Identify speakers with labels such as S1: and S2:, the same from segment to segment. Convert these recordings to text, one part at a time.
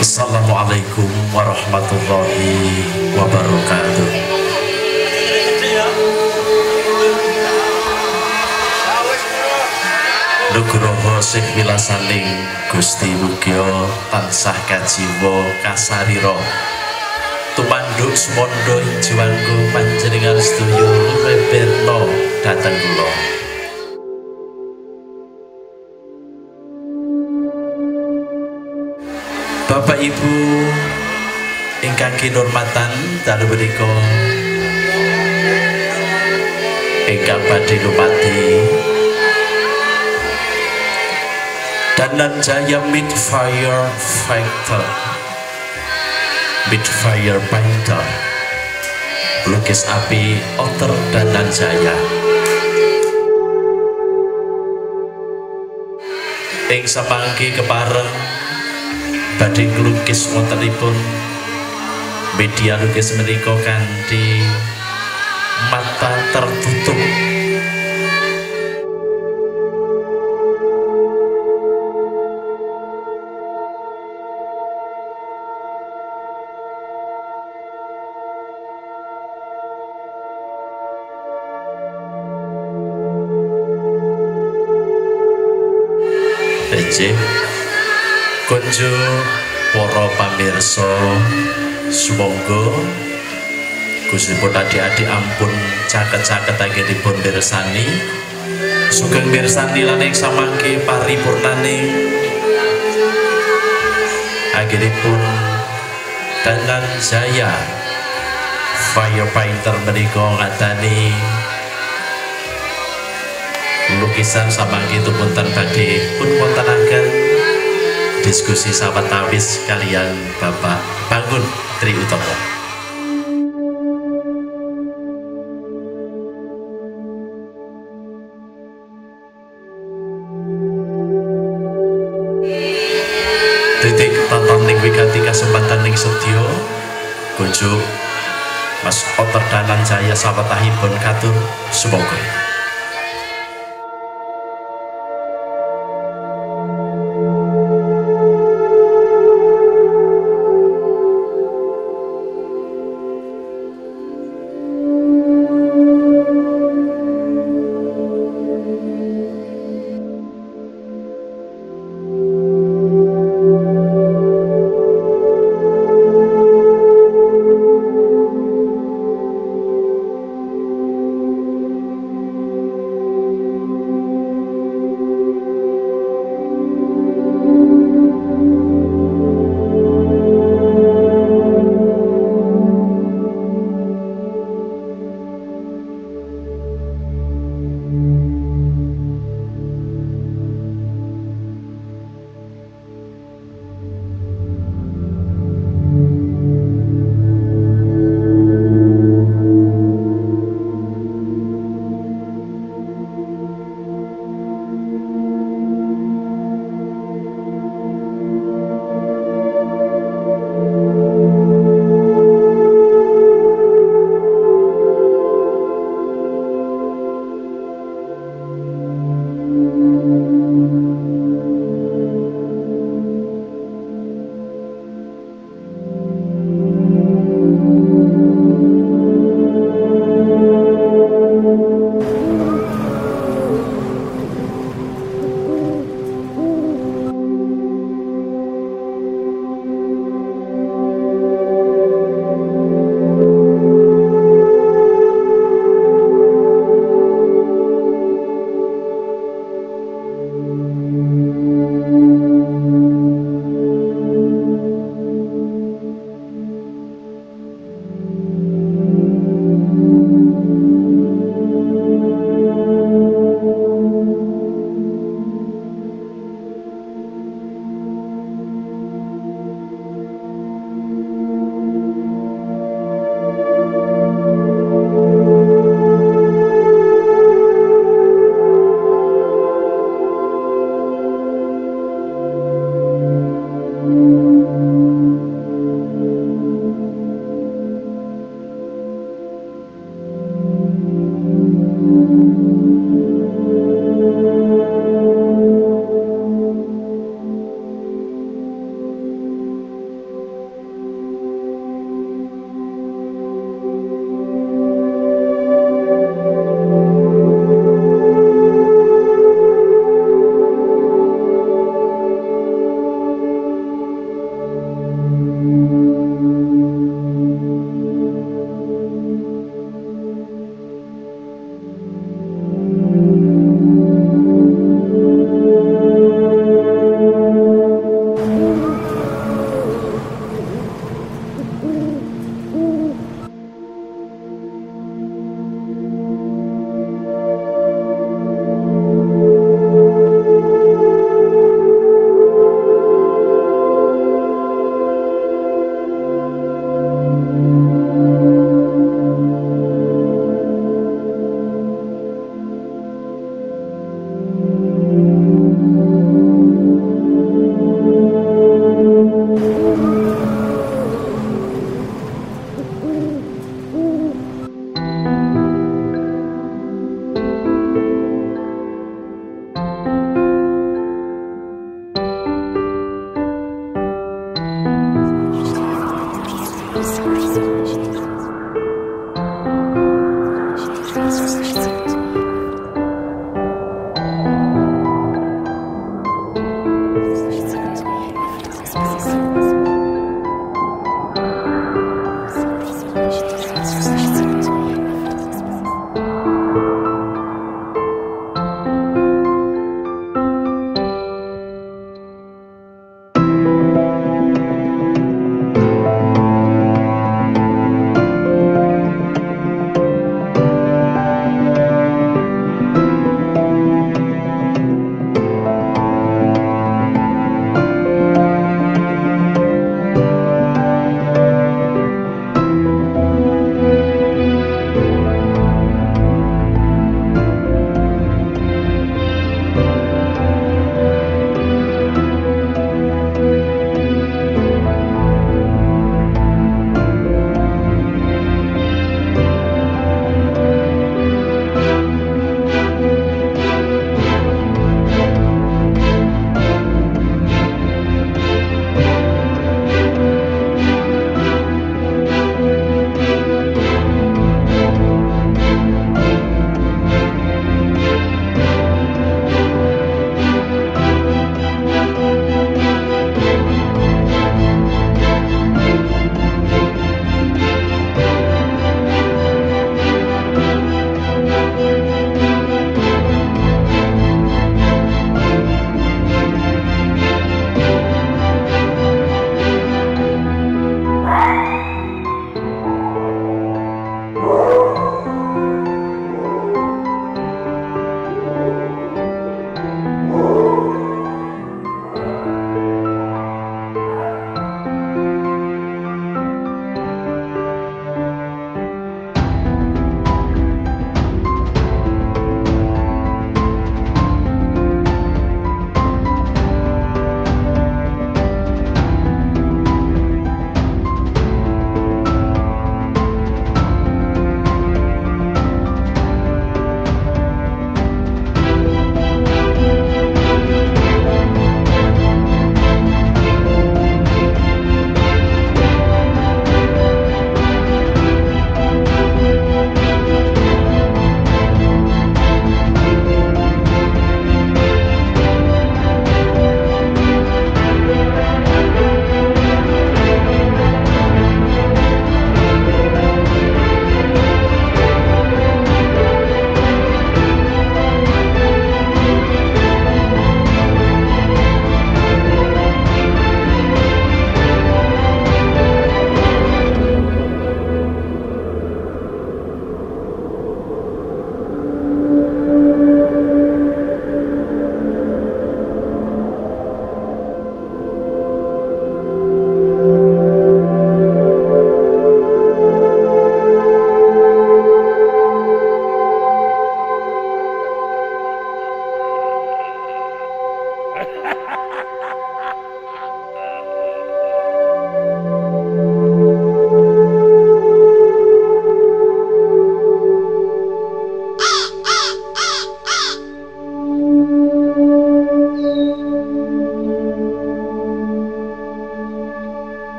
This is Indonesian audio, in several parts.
S1: Assalamualaikum warahmatullahi wabarakatuh. Nugroho sing wilasaning Gusti Mugya tansah kajiwa kasarira tumanduk semondo jiwanku panjenengan sedaya lumeberna dhateng kula. Bapak Ibu ingkang kinurmatan dalu menika ingkang badhe lumati Dananjaya Midfire Fighter, Midfire Painter, pelukis api Outer Dananjaya. Ing samangke kepareng badhe nglukis wontenipun media lukis menika kanthi mata tertutup. Konjo para pamirsa sumangga Gustipun adik-adik ampun caket-caket anggenipun mirsani sugeng mirsani lan ing samangke paripurnane anggenipun Dananjaya Firepainter menika ngadani lukisan samanggitipun badhe pun wontenaken diskusi sawetawis kalian Bapak Bangun Tri Utomo. Titik tonton ning wiganti kesempatan ning sedya kunjuk Mas Outer Dananjaya sawetahipun katur sumangga.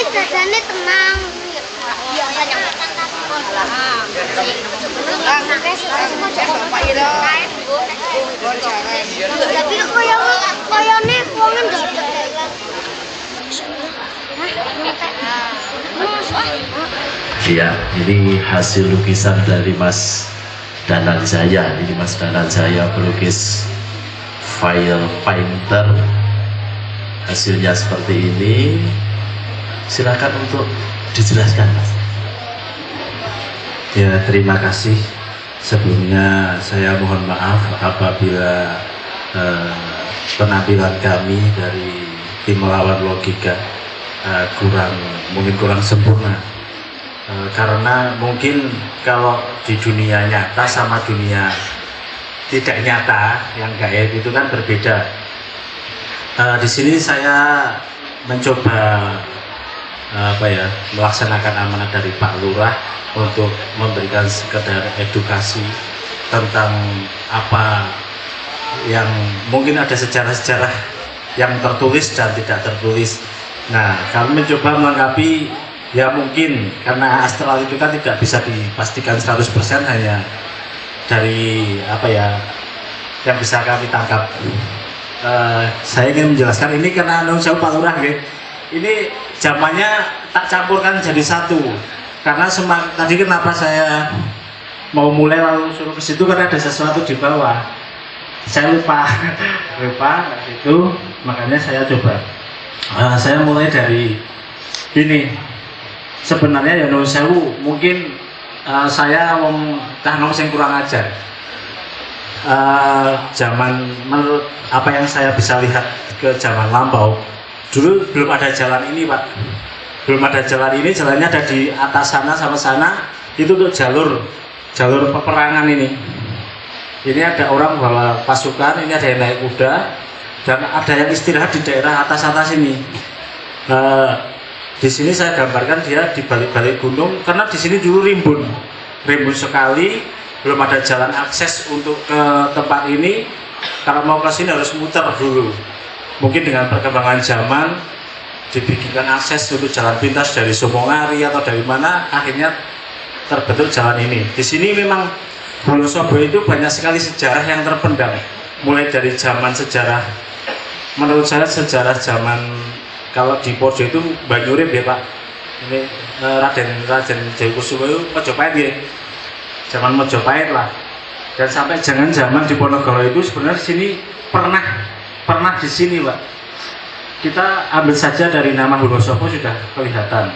S2: Biasanya tenang. Biasanya tapi koyone wonge ndak
S1: Iya, ini hasil lukisan dari Mas Danan Jaya. Ini Mas Danan Jaya pelukis file painter. Hasilnya seperti ini. Silakan untuk dijelaskan, Mas.
S3: Ya, terima kasih. Sebelumnya saya mohon maaf apabila penampilan kami dari melawan logika, mungkin kurang sempurna. Karena mungkin kalau di dunia nyata sama dunia tidak nyata yang gaib itu kan berbeda. Di sini saya mencoba melaksanakan amanat dari Pak Lurah untuk memberikan sekedar edukasi tentang apa yang mungkin ada sejarah-sejarah yang tertulis dan tidak tertulis. Nah, kami mencoba melengkapi, ya mungkin karena astral itu kan tidak bisa dipastikan 100%, hanya dari yang bisa kami tangkap. Saya ingin menjelaskan ini karena saya Pak Lurah, ini zamannya tak campurkan jadi satu. Karena tadi kenapa saya mau mulai lalu suruh ke situ, karena ada sesuatu di bawah. Saya lupa itu, makanya saya coba. Saya mulai dari ini. Sebenarnya ya Nun Sewu, mungkin saya tahnong yang kurang ajar. Zaman menurut apa yang saya bisa lihat ke zaman lampau, dulu belum ada jalan ini, Pak. Belum ada jalan ini, jalannya ada di atas sana sama sana. Itu untuk jalur peperangan ini. Ini ada orang bawa pasukan, ini ada yang naik kuda, dan ada yang istirahat di daerah atas ini. Di sini saya gambarkan dia di balik-balik gunung, karena di sini dulu rimbun sekali, belum ada jalan akses untuk ke tempat ini. Kalau mau ke sini harus muter dulu. Mungkin dengan perkembangan zaman dibikinkan akses untuk jalan pintas dari Sumongari atau dari mana, akhirnya terbentuk jalan ini. Di sini memang Wonosobo itu banyak sekali sejarah yang terpendam, mulai dari zaman sejarah, menurut saya sejarah zaman kalau di Poso itu Banyurip ya Pak, ini Raden Jayapursumo itu Mojopahit ya, zaman Mojopahit lah, dan sampai jangan zaman di Ponorogo itu sebenarnya sini pernah di sini Pak. Kita ambil saja dari nama Wonosobo sudah kelihatan.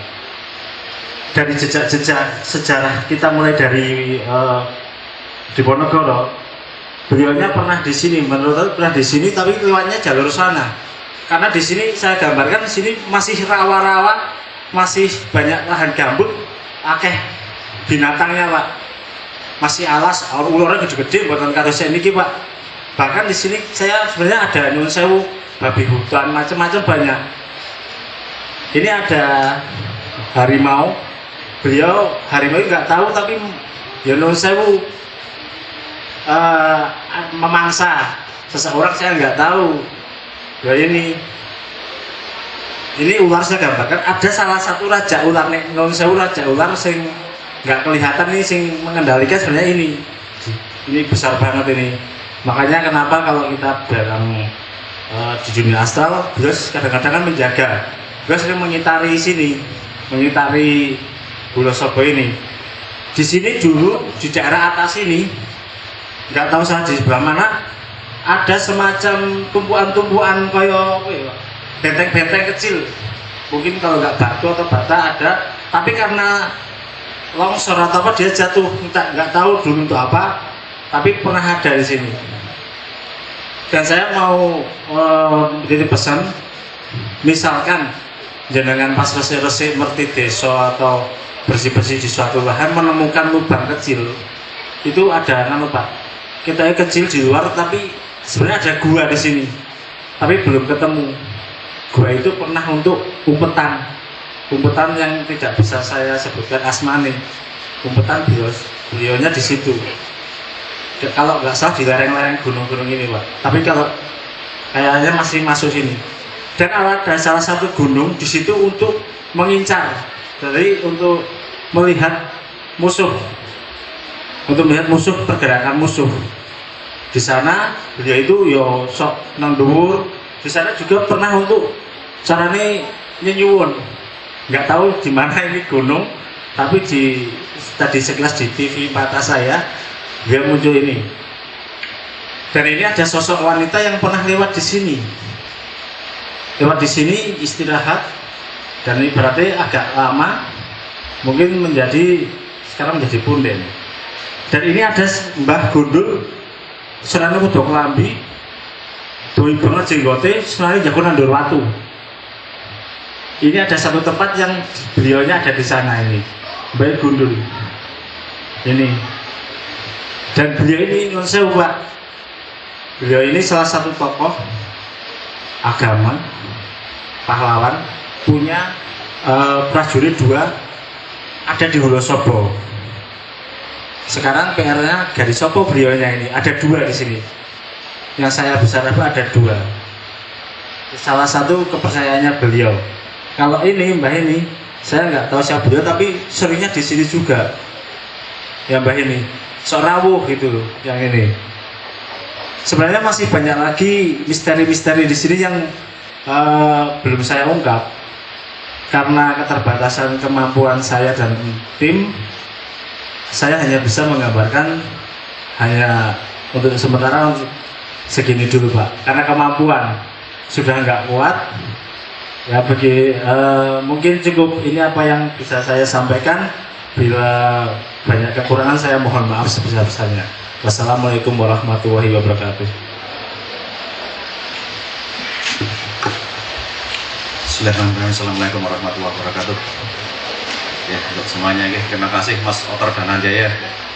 S3: Dari jejak-jejak sejarah kita mulai dari di Ponorogo, beliaunya pernah di sini, menurut saya pernah di sini, tapi lewatnya jalur sana. Karena di sini saya gambarkan di sini masih rawa-rawa, masih banyak lahan gambut, akeh binatangnya Pak, masih alas, ulurnya gede-gede, buatan kados ini Pak. Bahkan di sini saya sebenarnya ada Nyuwun Sewu, babi hutan, macam-macam banyak. Ini ada harimau. Beliau harimau nggak tahu, tapi ya Nyuwun Sewu memangsa seseorang, saya nggak tahu. Ya ini ular saya gambarkan. Ada salah satu raja ular, nek Nyuwun Sewu raja ular sing nggak kelihatan nih, sing mengendalikan sebenarnya ini besar banget ini. Makanya kenapa kalau kita dalam di dunia astral, beliau kadang-kadang kan menjaga, beliau sering mengitari sini, mengitari Wonosobo ini. Di sini dulu di daerah atas ini, nggak tahu saya di sebelah mana, ada semacam tumpuan-tumpuan kayak benteng-benteng kecil. Mungkin kalau nggak batu atau bata ada, tapi karena longsor atau apa dia jatuh, nggak tahu dulu untuk apa, tapi pernah ada di sini. Dan saya mau menjadi pesan, misalkan jenengan pas resik-resik merti desa atau bersih-bersih di suatu lahan menemukan lubang kecil, itu ada Pak, kita kecil di luar tapi sebenarnya ada gua di sini, tapi belum ketemu. Gua itu pernah untuk umpetan yang tidak bisa saya sebutkan asmane. Umpetan beliaunya di situ. Kalau nggak salah di lereng-lereng gunung-gunung ini Pak, tapi kalau kayaknya masih masuk sini. Dan ada salah satu gunung di situ untuk mengincar, jadi untuk melihat musuh, pergerakan musuh. Di sana beliau itu yo sok nang dhuwur. Di sana juga pernah untuk carane nyuwun. Nggak tahu di mana ini gunung, tapi tadi sekilas di TV mata saya dia muncul ini. Dan ini ada sosok wanita yang pernah lewat di sini. Lewat di sini istirahat, dan ini berarti agak lama, mungkin sekarang menjadi punden. Dan ini ada Mbah Gundul, senane kudu klambi, duwi banget jenggote, senane jago nandur watu. Ini ada satu tempat yang beliaunya ada di sana ini, Mbah Gundul. Ini. Dan beliau ini Nyun Sewu, Pak. Beliau ini salah satu tokoh agama, pahlawan, punya prajurit 2 ada di Wonosobo. Sekarang PR-nya Garis Sopo beliaunya ini ada 2 di sini. Yang saya besar ada 2. Salah satu kepercayaannya beliau. Kalau ini Mbah ini, saya nggak tahu siapa beliau, tapi seringnya di sini juga. Ya Mbah ini, sok rawuh gitu yang ini. Sebenarnya masih banyak lagi misteri-misteri di sini yang belum saya ungkap karena keterbatasan kemampuan saya dan tim. Saya hanya bisa menggambarkan hanya untuk sementara segini dulu, Pak, karena kemampuan sudah nggak kuat ya. Mungkin cukup ini apa yang bisa saya sampaikan. Bila banyak kekurangan saya mohon maaf sebesar-besarnya. Wassalamualaikum warahmatullahi wabarakatuh.
S4: Assalamualaikum warahmatullahi wabarakatuh. Ya, untuk semuanya, terima kasih Mas Otor Dananjaya,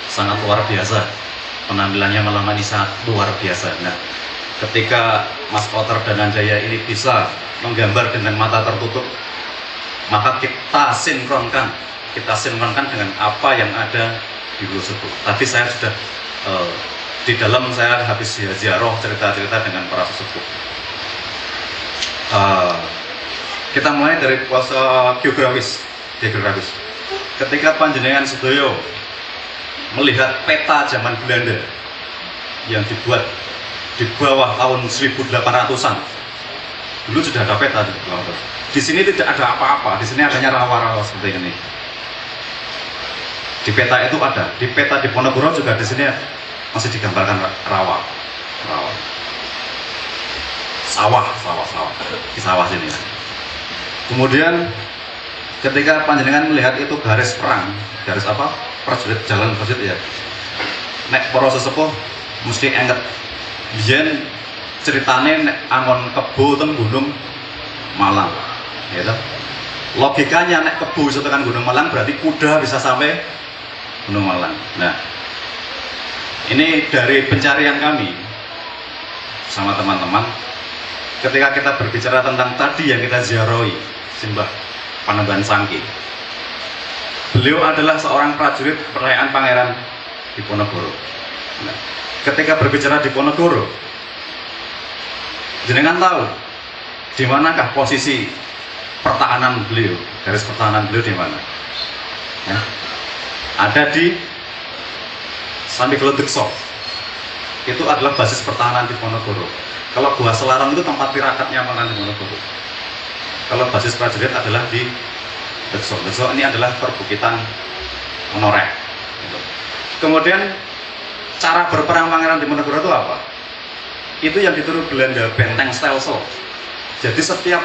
S4: sangat luar biasa penampilannya, malam ini sangat luar biasa. Nah, ketika Mas Otor Dananjaya ini bisa menggambar dengan mata tertutup, maka kita sinkronkan dengan apa yang ada di Wonosobo. Tadi saya sudah di dalam, saya habis ziarah cerita-cerita dengan para sesepuh. Kita mulai dari puasa geografis. Ketika panjenengan sedoyo melihat peta zaman Belanda yang dibuat di bawah tahun 1800-an, dulu sudah ada peta di bawah. Di sini tidak ada apa-apa, di sini adanya rawa-rawa seperti ini. Di peta itu ada, di peta di Ponorogo juga di sini masih digambarkan rawa. Sawah di sawah sini. Kemudian ketika panjenengan melihat itu garis perang, garis apa? Prajurit, jalan prajurit ya. Nek para sesepuh mesti inget biyen ceritane nek angon kebo teng Gunung Malang. Ya toh? Logikanya nek kebo iso tekan Gunung Malang berarti kuda bisa sampai Gunung Malang. Nah, ini dari pencarian kami sama teman-teman. Ketika kita berbicara tentang tadi yang kita ziarahi, Simbah Panembahan Sangki, beliau adalah seorang prajurit perayaan Pangeran Diponegoro. Nah, ketika berbicara Diponegoro, jenengan tahu di manakah posisi pertahanan beliau, garis pertahanan beliau di mana? Ya, ada di Sambikolo Dekso. Itu adalah basis pertahanan Diponegoro. Kalau Gua Selarong itu tempat tirakatnya Pangeran Diponegoro. Kalau basis prajurit adalah di Dekso. Dekso ini adalah perbukitan Menoreh. Kemudian cara berperang Pangeran Diponegoro itu apa? Itu yang ditiru Belanda, benteng stelsel. Jadi setiap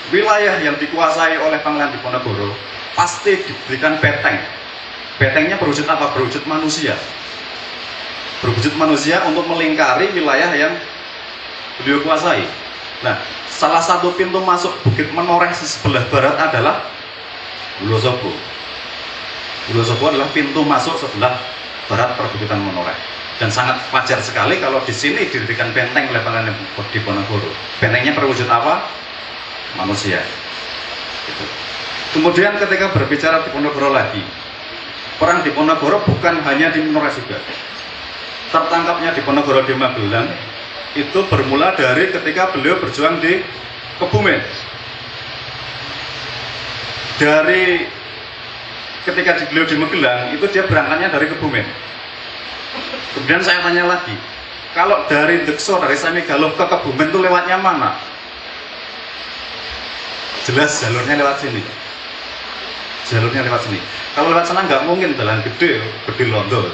S4: wilayah yang dikuasai oleh Pangeran Diponegoro pasti diberikan benteng. Bentengnya berwujud apa? Berwujud manusia. Berwujud manusia untuk melingkari wilayah yang beliau kuasai. Nah, salah satu pintu masuk Bukit Menoreh di sebelah barat adalah Wonosobo. Wonosobo adalah pintu masuk sebelah barat perbukitan Menoreh. Dan sangat wajar sekali kalau di sini didirikan benteng oleh Pangeran Diponegoro. Bentengnya berwujud apa? Manusia. Gitu. Kemudian ketika berbicara Diponegoro lagi, perang Diponegoro bukan hanya di Menoreh juga. Tertangkapnya Diponegoro di Magelang itu bermula dari ketika beliau berjuang di Kebumen. Dari ketika beliau di Magelang itu dia berangkatnya dari Kebumen. Kemudian saya tanya lagi, kalau dari Dekso, dari Samigalo ke Kebumen itu lewatnya mana? Jelas jalurnya lewat sini. Jalurnya lewat sini. Kalau lewat sana nggak mungkin, jalan gede Londo.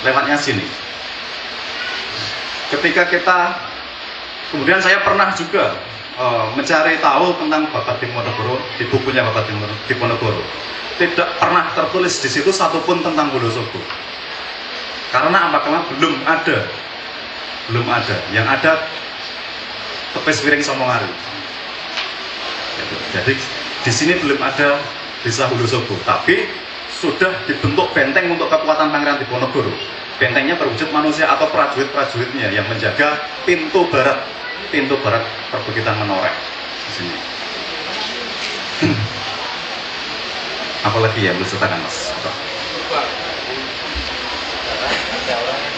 S4: Lewatnya sini. Ketika kita, kemudian saya pernah juga mencari tahu tentang Babat Diponegoro di bukunya Babat Diponegoro. Tidak pernah tertulis di situ satupun tentang Wonosobo. Karena apa? Karena belum ada. Yang ada Tepes Wiring Somongari. Jadi di sini belum ada desa Hulu Sobo, tapi sudah dibentuk benteng untuk kekuatan Pangeran Diponegoro. Bentengnya berwujud manusia atau prajurit-prajuritnya yang menjaga pintu barat perbukitan Menoreh di sini. Apalagi yang belum ceritakan Mas?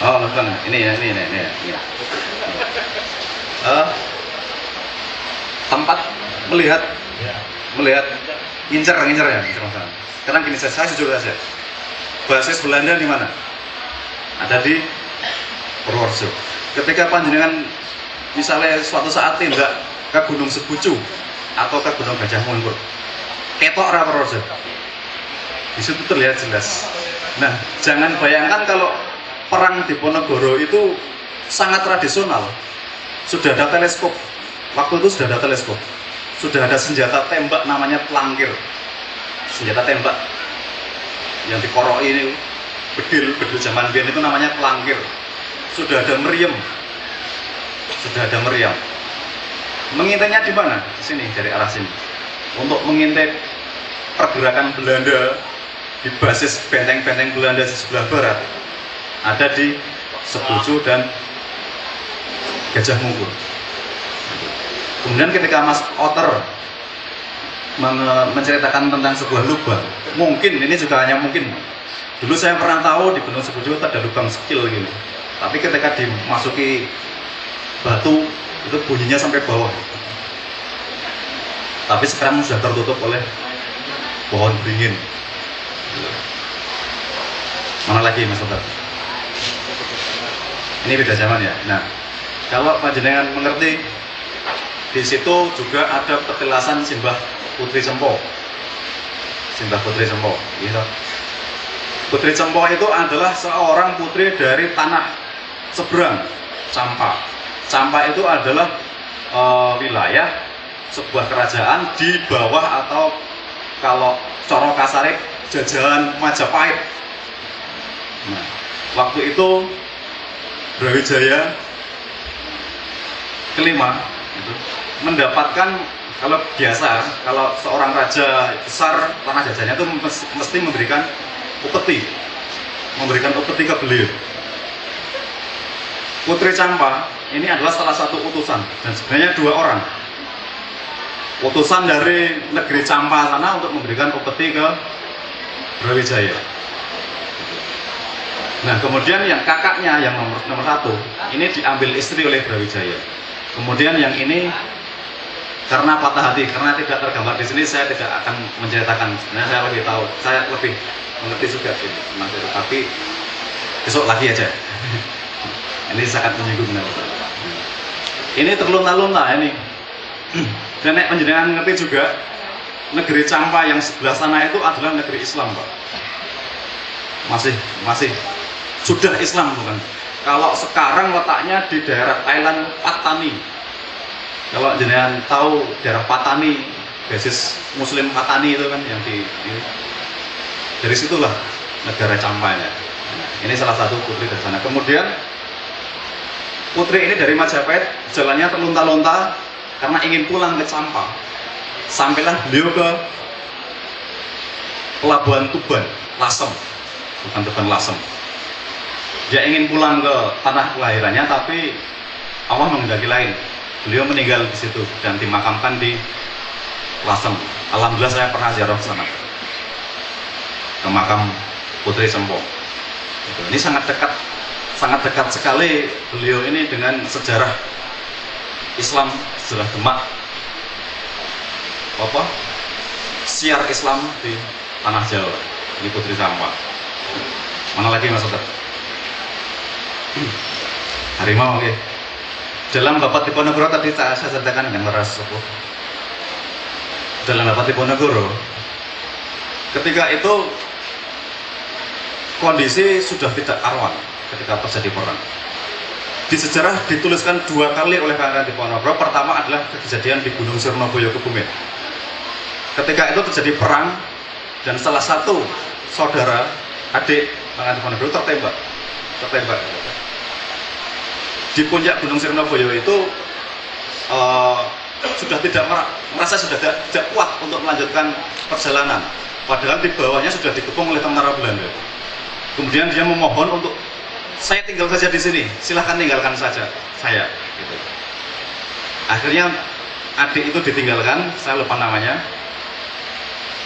S4: Oh, bukan. Ini ya. Tempat melihat ngincer ya. Sekarang gini saya jujur saja. Basis Belanda di mana? Ada di Purworejo. Ketika panjenengan misalnya suatu saat tindak ke Gunung Sebucu atau ke Gunung Gajah Mungkur, ketok ora Purworejo. Di situ terlihat jelas. Nah, jangan bayangkan kalau perang Diponegoro itu sangat tradisional. Sudah ada teleskop. Waktu itu sudah ada teleskop. Sudah ada senjata tembak namanya pelangkir. Senjata tembak yang dikoroi ini, bedil zaman biyen itu namanya pelangkir. Sudah ada meriam. Mengintainya di mana? Di sini, dari arah sini. Untuk mengintai pergerakan Belanda di basis benteng-benteng Belanda di sebelah barat, ada di Sebucu dan Gajah Mungkur. Kemudian ketika Mas Otter menceritakan tentang sebuah lubang, mungkin ini juga hanya mungkin. Dulu saya pernah tahu di Gunung Sebucu ada lubang sekil gini, tapi ketika dimasuki batu itu bunyinya sampai bawah. Tapi sekarang sudah tertutup oleh pohon beringin. Mana lagi Mas Otter? Ini beda zaman ya. Nah, kalau panjenengan mengerti, di situ juga ada petilasan Simbah Putri Cempo. Gitu. Putri Cempo itu adalah seorang putri dari tanah seberang, Campa. Campa itu adalah wilayah sebuah kerajaan di bawah, atau kalau coro kasare jajahan Majapahit. Nah, waktu itu Brawijaya kelima gitu, mendapatkan, kalau biasa kalau seorang raja besar tanah jajahannya itu mesti memberikan upeti ke beliau. Putri Campa ini adalah salah satu utusan, dan sebenarnya 2 orang utusan dari negeri Campa sana untuk memberikan upeti ke Brawijaya. Nah, kemudian yang kakaknya yang nomor 1 ini diambil istri oleh Brawijaya. Kemudian yang ini karena patah hati, karena tidak tergambar di sini, saya tidak akan menceritakan. Sebenarnya saya lebih tahu, saya lebih mengerti juga tentang itu, tapi besok lagi aja. Ini sangat menyinggung. Ini terlunta-lunta ini. Dan panjenengan ngerti juga, negeri Campa yang sebelah sana itu adalah negeri Islam, Pak. Masih sudah Islam, bukan? Kalau sekarang letaknya di daerah Thailand, Patani. Kalau jenengan tahu daerah Patani, basis Muslim Patani itu kan yang dari situlah negara Campanya. Ini salah satu putri dari sana. Kemudian putri ini dari Majapahit, jalannya terlunta-lunta karena ingin pulang ke Campa. Sampailah beliau ke Pelabuhan Tuban, Lasem, bukan Tuban, Lasem. Dia ingin pulang ke tanah kelahirannya, tapi Allah menghendaki lain. Beliau meninggal di situ dan dimakamkan di Lasem. Alhamdulillah saya pernah ziarah ke sana, ke makam Putri Cempo. Ini sangat dekat sekali beliau ini dengan sejarah Islam, sejarah Demak, siar Islam di tanah Jawa. Ini Putri Campa. Mana lagi Mas Oter? Harimau, oke. Dalam Bapak Diponegoro tadi saya ceritakan yang meras sepuh. Dalam Bapak Diponegoro, ketika itu kondisi sudah tidak karuan ketika terjadi perang. Di sejarah dituliskan 2 kali oleh Pangeran Diponegoro. Pertama adalah kejadian di Gunung Sirnoboyo Kebumen. Ketika itu terjadi perang dan salah satu saudara adik Pangeran Diponegoro tertembak. Di puncak Gunung Sirnoboyo itu sudah tidak merasa sudah tidak kuat untuk melanjutkan perjalanan. Padahal di bawahnya sudah dikepung oleh tentara Belanda. Kemudian dia memohon untuk saya tinggal saja di sini, silahkan tinggalkan saja saya. Gitu. Akhirnya adik itu ditinggalkan, saya lupa namanya.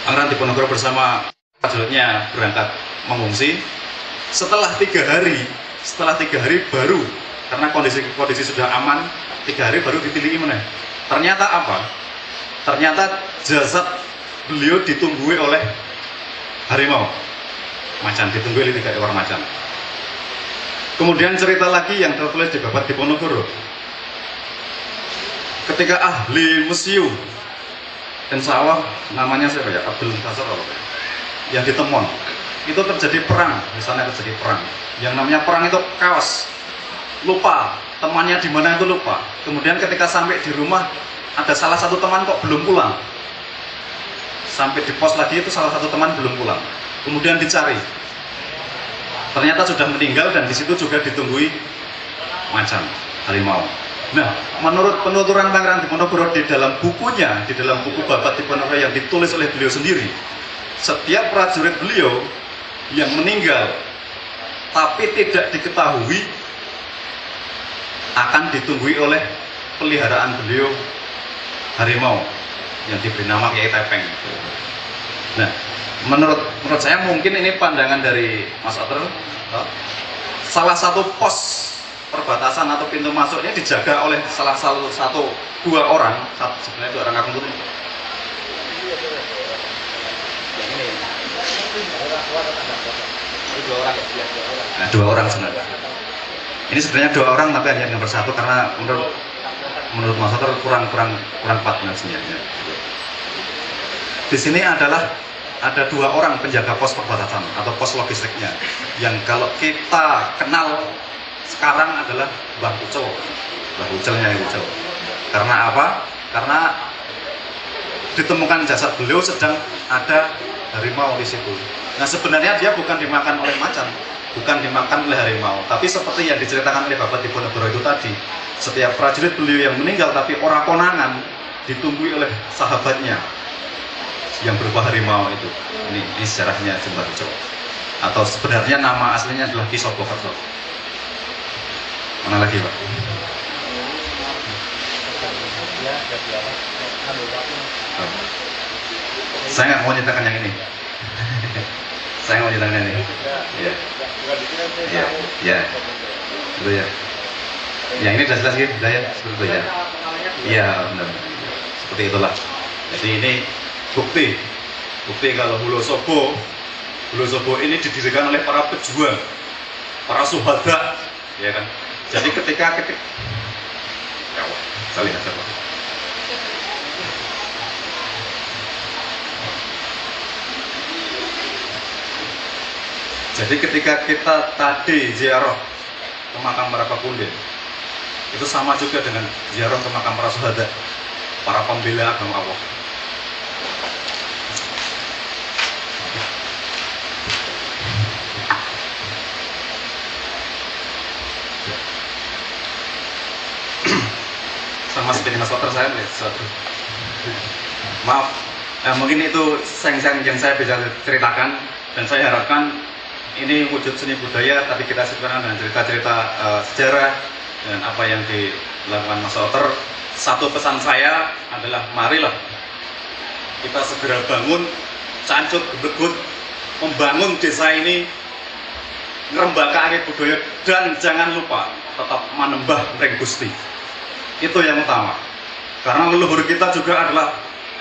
S4: Pangeran Diponegoro bersama prajuritnya berangkat mengungsi. Setelah 3 hari baru, karena kondisi sudah aman, 3 hari baru ditiliki meneh. Ternyata apa? Ternyata jasad beliau ditunggui oleh harimau macan, ditunggui oleh 3 ekor macan. Kemudian cerita lagi yang tertulis di Babat Diponegoro, ketika ahli museum insya Allah namanya siapa ya, Abdul Nasar yang di Temon, itu terjadi perang, di sana terjadi perang. Yang namanya perang itu chaos, lupa temannya di mana itu lupa. Kemudian ketika sampai di rumah ada salah satu teman kok belum pulang. Sampai di pos lagi itu salah satu teman belum pulang. Kemudian dicari, ternyata sudah meninggal dan di situ juga ditunggui macan harimau. Nah, menurut penuturan Pangeran Diponegoro di dalam bukunya, di dalam buku Babat Diponegoro yang ditulis oleh beliau sendiri, setiap prajurit beliau yang meninggal tapi tidak diketahui akan ditunggui oleh peliharaan beliau harimau yang diberi nama Kiai Tepeng. Nah, menurut saya mungkin ini pandangan dari Mas Oter, salah satu pos perbatasan atau pintu masuk ini dijaga oleh salah satu 2 orang, sebenarnya 2 orang Kakung Putri. Nah, 2 orang sebenarnya. Ini sebenarnya 2 orang tapi hanya dengan bersatu karena menurut Mas Oter kurang 4 sebenarnya. Di sini ada 2 orang penjaga pos perbatasan atau pos logistiknya yang kalau kita kenal sekarang adalah Mbah Ucel, Mbah Ucelnya Ucel. Karena apa? Karena ditemukan jasad beliau sedang ada harimau di situ. Nah, sebenarnya dia bukan dimakan oleh macan, bukan dimakan oleh harimau, tapi seperti yang diceritakan oleh Babat Diponegoro itu tadi, setiap prajurit beliau yang meninggal tapi orang konangan ditunggui oleh sahabatnya yang berupa harimau itu. Ini sejarahnya Mbah Ucel. Atau sebenarnya nama aslinya adalah Ki Sobokerto. Mana lagi, Pak? Oh. Saya nggak mau ceritakan yang ini. Saya nggak mau ceritakan yang ini. Iya. Iya. Iya. Itu ya. Yang ini sudah jelas gitu, ya. Seperti itu ya. Iya, benar. Seperti itulah. Jadi ini bukti kalau Hulu Sobo ini didirikan oleh para pejuang, para suhada, ya kan. Jadi ketika ya Allah, saya lihat apa. Jadi ketika kita tadi ziarah ke makam para pepunde, itu sama juga dengan ziarah ke makam para suhada, para pembela agama Allah. Sama seperti Mas Oter saya maaf, mungkin itu yang saya bisa ceritakan, dan saya harapkan ini wujud seni budaya tadi kita ceritakan dengan cerita-cerita sejarah dan apa yang dilakukan Mas Oter. Satu pesan saya adalah marilah kita segera bangun, cancut gebut, membangun desa ini, ngrembakake budaya, dan jangan lupa tetap manembah Mreng Gusti. Itu yang utama, karena leluhur kita juga adalah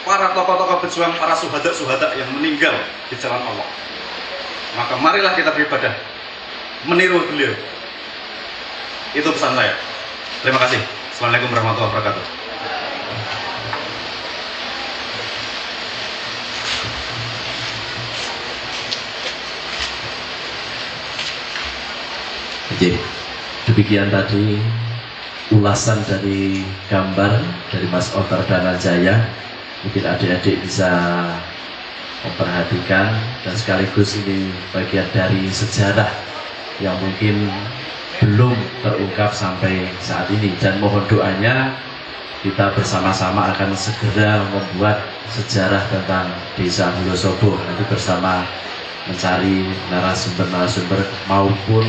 S4: para tokoh-tokoh pejuang, para suhada-suhada yang meninggal di jalan Allah. Maka marilah kita beribadah meniru beliau. Itu pesan saya. Terima kasih. Assalamualaikum warahmatullahi wabarakatuh.
S1: Oke, demikian tadi ulasan dari gambar dari Mas Oter Dananjaya. Mungkin adik-adik bisa memperhatikan, dan sekaligus ini bagian dari sejarah yang mungkin belum terungkap sampai saat ini, dan mohon doanya kita bersama-sama akan segera membuat sejarah tentang Desa Wonosobo, nanti bersama mencari narasumber-narasumber maupun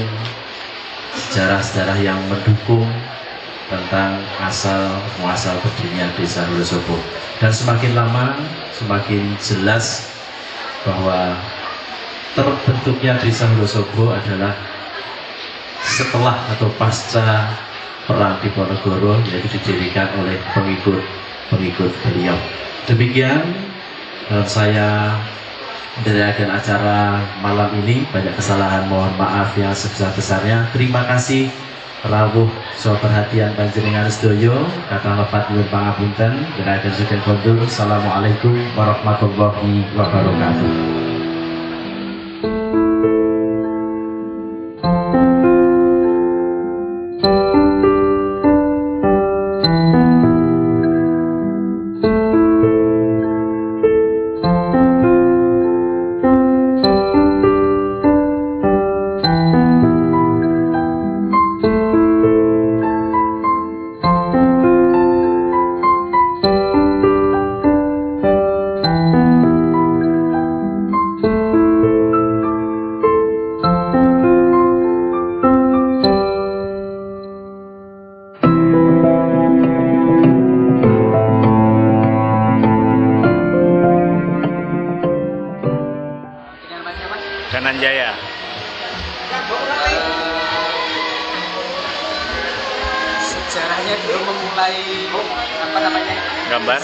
S1: sejarah-sejarah yang mendukung tentang asal muasal berdirinya Desa Wonosobo. Dan semakin lama semakin jelas bahwa terbentuknya Desa Wonosobo adalah setelah atau pasca Perang Diponegoro, yaitu didirikan oleh pengikut beliau. Demikian saya menjalankan acara malam ini. Banyak kesalahan, mohon maaf yang sebesar-besarnya. Terima kasih rawuh so perhatian panjenengan sedoyo, kata lepat nuwun pangapunten. Gerakan suken kondur. Assalamualaikum warahmatullahi wabarakatuh.
S5: Dananjaya.
S6: Sejarahnya dulu memulai apa namanya?
S5: Gambar.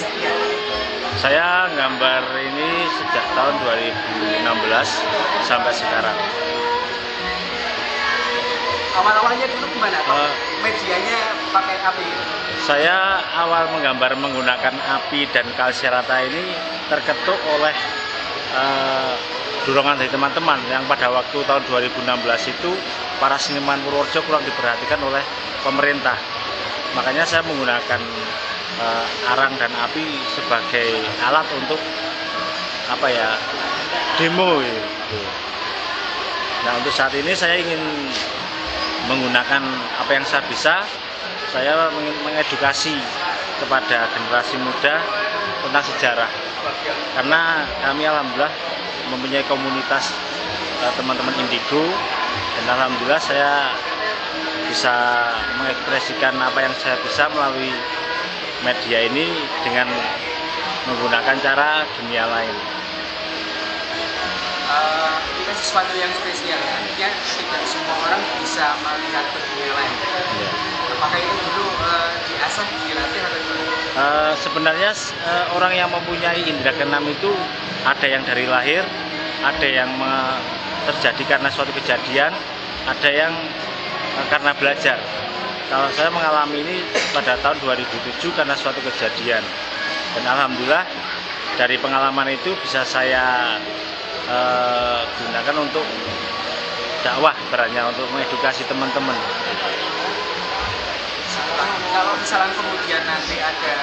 S5: Saya gambar ini sejak tahun 2016 sampai sekarang.
S6: Awal-awalnya dulu gimana? Medianya pakai api?
S5: Saya awal menggambar menggunakan api dan kalsiarata ini terketuk oleh dorongan dari teman-teman yang pada waktu tahun 2016 itu para seniman Purworejo kurang diperhatikan oleh pemerintah. Makanya saya menggunakan arang dan api sebagai alat untuk apa ya, demo gitu. Nah, untuk saat ini saya ingin menggunakan apa yang saya bisa. Saya ingin mengedukasi kepada generasi muda tentang sejarah, karena kami alhamdulillah mempunyai komunitas teman-teman indigo, dan alhamdulillah saya bisa mengekspresikan apa yang saya bisa melalui media ini dengan menggunakan cara dunia lain.
S6: Ini sesuatu yang spesial, artinya tidak semua orang bisa melihat ke dunia lain.
S5: Ya.
S6: Apakah itu dulu diasah, dilatih atau gimana?
S5: Sebenarnya orang yang mempunyai indera keenam itu ada yang dari lahir, ada yang terjadi karena suatu kejadian, ada yang karena belajar. Kalau saya mengalami ini pada tahun 2007 karena suatu kejadian, dan alhamdulillah dari pengalaman itu bisa saya gunakan untuk dakwah, berarti untuk mengedukasi teman-teman.
S6: Kalau misalnya kemudian nanti ada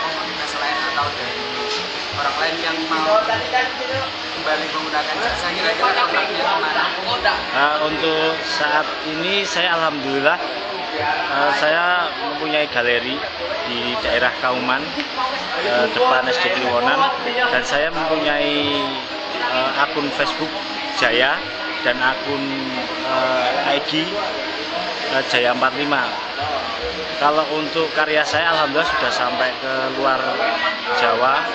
S6: komunitas lain atau dari orang lain yang mau kembali menggunakan jasa, kira-kira kontaknya kemana?
S5: Untuk saat ini saya alhamdulillah saya mempunyai galeri di daerah Kauman, depan SD Kliwonan, dan saya mempunyai akun Facebook Jaya dan akun IG Jaya 45. Kalau untuk karya saya alhamdulillah sudah sampai ke luar Jawa,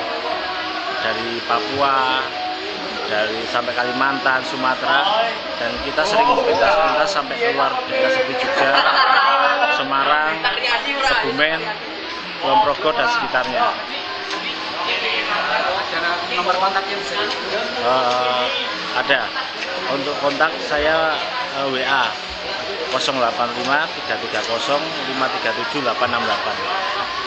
S5: dari Papua, dari sampai Kalimantan, Sumatera, dan kita sering pintas-pintas sampai keluar daerah seperti Jogja, Semarang, Kebumen, Kulon Progo dan sekitarnya.
S6: Ada nomor kontaknya bisa?
S5: Ada. Untuk kontak saya WA 085 330 537 868.